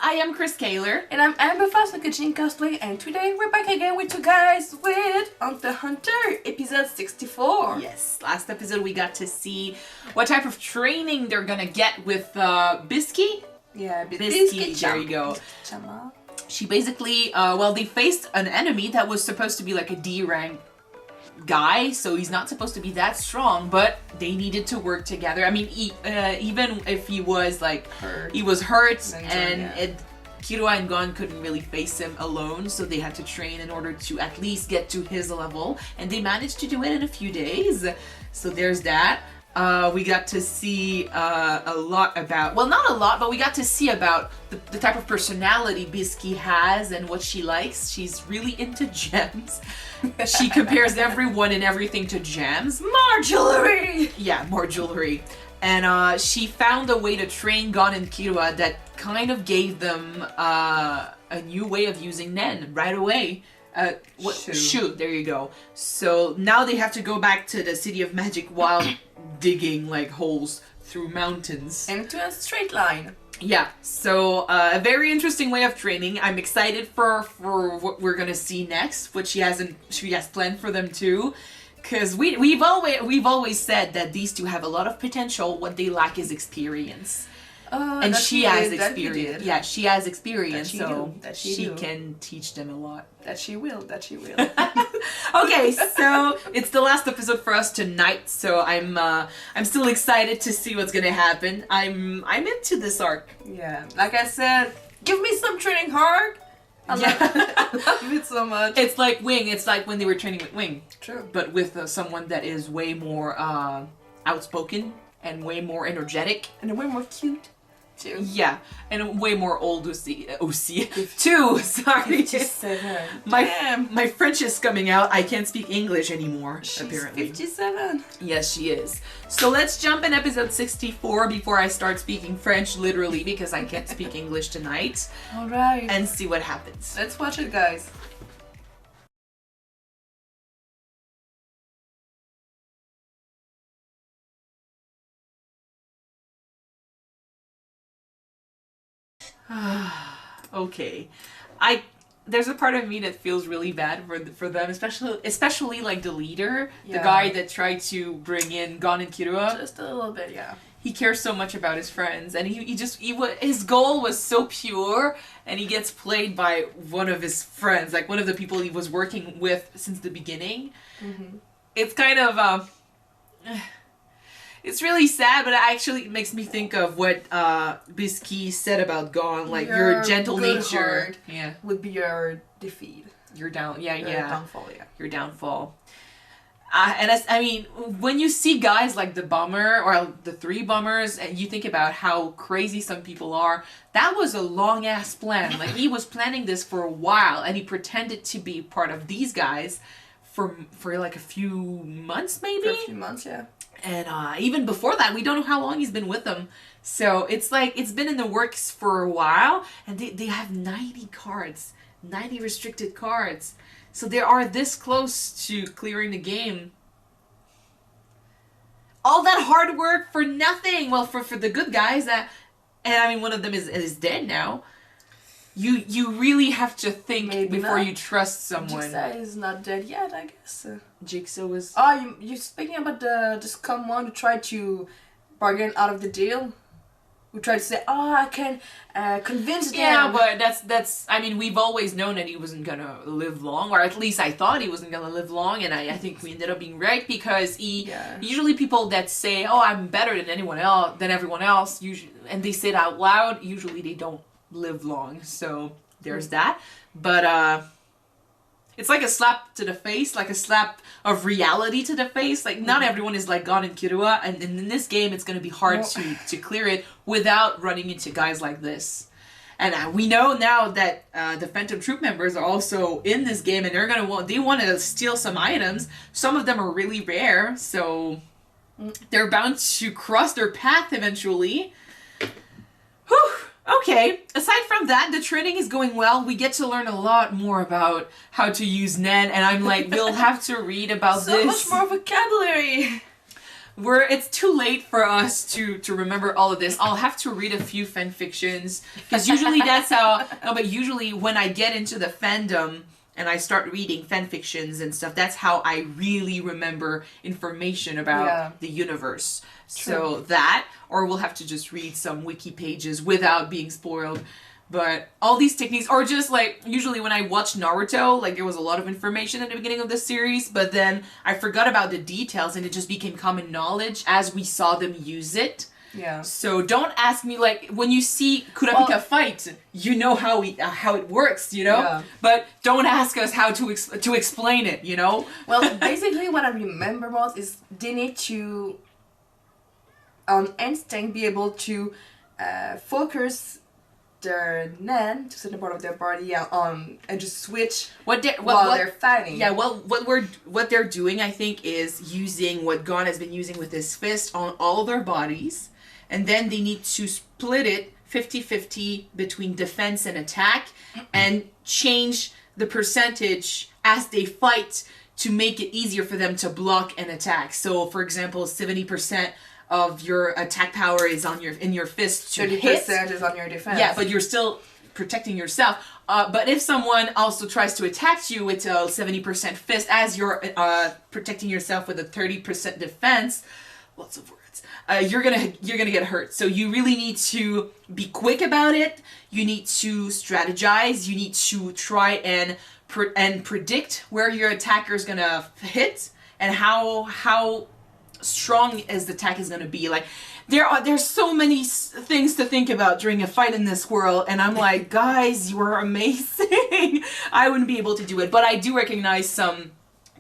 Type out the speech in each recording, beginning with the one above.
I am Chris Kaler. And I'm Amber Fast with Jean Cosplay, and today we're back again with you guys with On the Hunter, episode 64. Yes, last episode we got to see what type of training they're gonna get with Bisky. Yeah, Bisky, there you go. Chama. She basically, they faced an enemy that was supposed to be like a D rank guy, so he's not supposed to be that strong, but they needed to work together. I mean, even if he was like Hurt. he was hurt, Kirua and Gon couldn't really face him alone, so they had to train in order to at least get to his level, and they managed to do it in a few days. So there's that. We got to see a lot about, well, not a lot, but we got to see about the type of personality Bisky has and what she likes. She's really into gems. She compares everyone and everything to gems. More jewelry! Yeah, more jewelry. And she found a way to train Gon and Kirua that kind of gave them a new way of using Nen right away. Shoot, there you go. So now they have to go back to the City of Magic while digging like holes through mountains. Into a straight line. Yeah, so a very interesting way of training. I'm excited for what we're gonna see next, what she has planned for them too. Because we've always said that these two have a lot of potential. What they lack is experience. And she has experience. Yeah, she has experience, so she can teach them a lot. That she will. Okay, so it's the last episode for us tonight, so I'm still excited to see what's gonna happen. I'm into this arc. Yeah, like I said, give me some training hard. I love it so much. It's like Wing. It's like when they were training with Wing. True. But with someone that is way more outspoken and way more energetic. And way more cute, too. Yeah, and way more old too, sorry. 57. My French is coming out. I can't speak English anymore, She's apparently. 57. Yes, she is. So let's jump in episode 64 before I start speaking French, literally, because I can't speak English tonight. Alright. And see what happens. Let's watch it, guys. Okay, there's a part of me that feels really bad for them, especially like the leader, the guy that tried to bring in Gon and Kirua. Just a little bit, yeah. He cares so much about his friends, and his goal was so pure, and he gets played by one of his friends, like one of the people he was working with since the beginning. Mm-hmm. It's kind of it's really sad, but it makes me think of what Bisky said about Gon, like your gentle nature would be your defeat. Your downfall, Your downfall. I mean, when you see guys like the Bummer or the three Bummers, and you think about how crazy some people are, that was a long ass plan. Like he was planning this for a while, and he pretended to be part of these guys for like a few months, maybe. For a few months, yeah. And even before that, we don't know how long he's been with them. So it's like, it's been in the works for a while. And they have 90 cards. 90 restricted cards. So they are this close to clearing the game. All that hard work for nothing. Well, for the good guys. And I mean, one of them is dead now. You really have to think before you trust someone. Jigsaw is not dead yet, I guess. Jigsaw was... Oh, you're speaking about the scum one who tried to bargain out of the deal? Who tried to say, I can convince them. Yeah, but that's... I mean, we've always known that he wasn't gonna live long, or at least I thought he wasn't gonna live long, and I think we ended up being right, because usually people that say, I'm better than everyone else, usually, and they say it out loud, usually they don't live long, so there's that. But it's like a slap to the face, like a slap of reality to the face. Like not everyone is like Gon and Kirua, and in this game it's going to be hard to clear it without running into guys like this. And we know now that the Phantom Troop members are also in this game, and they want to steal some items. Some of them are really rare, so they're bound to cross their path eventually. Whew. Okay, aside from that, the training is going well. We get to learn a lot more about how to use Nen, and I'm like, we'll have to read about this. So much more vocabulary! it's too late for us to remember all of this. I'll have to read a few fan fictions because usually that's how. No, but usually when I get into the fandom and I start reading fan fictions and stuff, that's how I really remember information about the universe. True. So that, or we'll have to just read some wiki pages without being spoiled. But all these techniques, or just like, usually when I watched Naruto, like there was a lot of information at the beginning of the series, but then I forgot about the details and it just became common knowledge as we saw them use it. Yeah. So don't ask me, like, when you see Kurapika fight, you know how it works, you know? Yeah. But don't ask us how to explain it, you know? Well, basically what I remember most is they need to, on instinct, be able to focus their nen to certain part of their body on and just switch while they're fighting. Yeah, well, what they're doing, I think, is using what Gon has been using with his fist on all of their bodies, and then they need to split it 50-50 between defense and attack, and change the percentage as they fight to make it easier for them to block and attack. So, for example, 70% of your attack power is in your fist to 30% hit. is on your defense. Yeah, but you're still protecting yourself. But if someone also tries to attack you with a 70% fist as you're protecting yourself with a 30% defense, lots of words, you're gonna get hurt. So you really need to be quick about it. You need to strategize. You need to try and predict where your attacker is gonna hit and how strong as the attack is going to be. Like, there's so many things to think about during a fight in this world, and I'm like, guys, you are amazing. I wouldn't be able to do it, but I do recognize some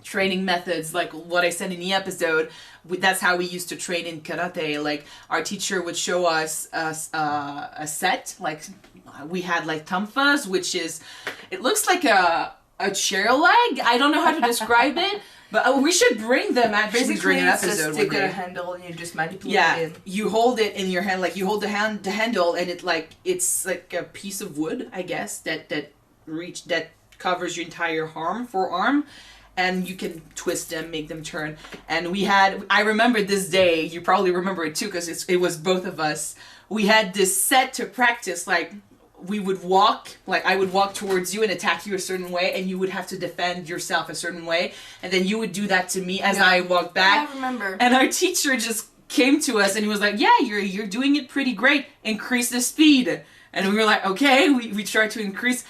training methods, like what I said in the episode. That's how we used to train in karate. Like, our teacher would show us a set. Like, we had like tamfas, which is, it looks like a chair leg. I don't know how to describe it. But we should bring them actually during an episode. Basically, it's just a handle and you just manipulate it. Yeah, you hold it in your hand, like you hold the handle, and it's like a piece of wood, I guess, that covers your entire forearm, and you can twist them, make them turn. And I remember this day. You probably remember it too, because it was both of us. We had this set to practice, like. We would walk, like I would walk towards you and attack you a certain way, and you would have to defend yourself a certain way, and then you would do that to me as I walked back. I remember. And our teacher just came to us and he was like, "Yeah, you're doing it pretty great. Increase the speed." And we were like, "Okay." We tried to increase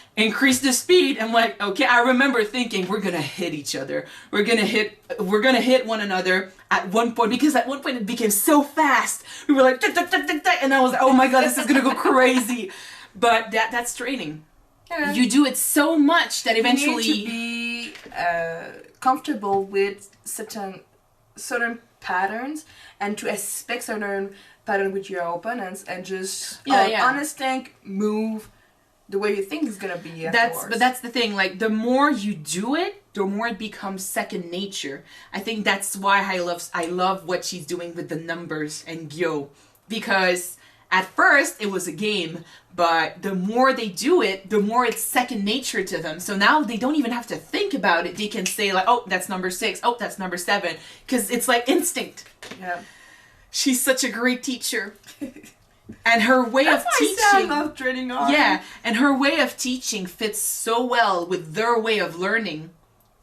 the speed. I'm like, "Okay." I remember thinking, we're gonna hit each other. We're gonna hit one another at one point, because at one point it became so fast. We were like, and I was like, "Oh my god, this is gonna go crazy." But that's training. Yeah. You do it so much that eventually you need to be comfortable with certain patterns, and to expect certain pattern with your opponents, and just on instinct move the way you think is gonna be. But that's the thing. Like, the more you do it, the more it becomes second nature. I think that's why I love what she's doing with the numbers and Gyo, because at first it was a game. But the more they do it, the more it's second nature to them. So now they don't even have to think about it. They can say like, "Oh, that's number 6. Oh, that's number 7." Because it's like instinct. Yeah. She's such a great teacher. And her way of teaching... I love training on. Yeah. And her way of teaching fits so well with their way of learning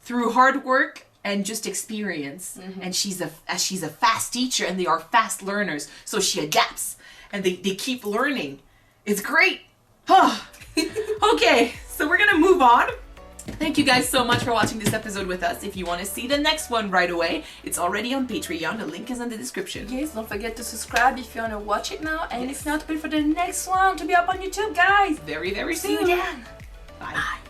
through hard work and just experience. Mm-hmm. And she's a fast teacher, and they are fast learners. So she adapts. And they keep learning. It's great. Okay, so we're gonna move on. Thank you guys so much for watching this episode with us. If you want to see the next one right away, it's already on Patreon. The link is in the description. Yes, don't forget to subscribe if you want to watch it now. And if not, wait for the next one to be up on YouTube, guys. Very, very soon. See you then. Bye.